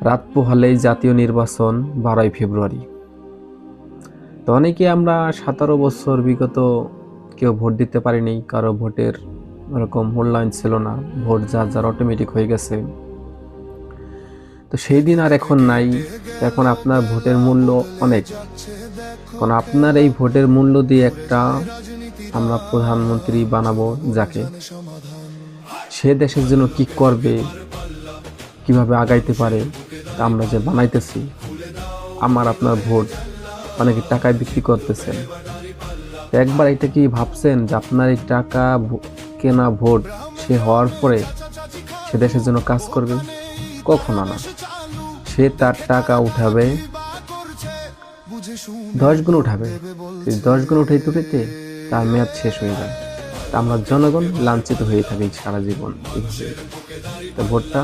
রাত পোহালেই জাতীয় নির্বাচন 12ই ফেব্রুয়ারি। তো অনেকে আমরা 17 বছর বিগত কেউ ভোট দিতে পারিনি, কারো ভোটের ওরকম মূল্যায়ন ছিল না, ভোট যার যার অটোমেটিক হয়ে গেছে। তো সেই দিন আর এখন নাই। এখন আপনার ভোটের মূল্য অনেক, কারণ আপনার এই ভোটের মূল্য দিয়ে একটা আমরা প্রধানমন্ত্রী বানাবো, যাকে সে দেশের জন্য কি করবে, কিভাবে আগাইতে পারে, তা আমরা যে বানাইতেছি। আমার আপনার ভোট অনেকে টাকায় বিক্রি করতেছেন। একবার এটা কি ভাবছেন যে আপনার এই টাকা কেনা ভোট সে হওয়ার পরে সে দেশের জন্য কাজ করবে? কখনো না। সে তার টাকা উঠাবে, 10 গুণ উঠাবে, 10 গুণ উঠাইতে উঠাইতে তার মেয়াদ শেষ হয়ে যায়। তা আমরা জনগণ লাঞ্ছিত হয়ে থাকি সারা জীবন। ভোটটা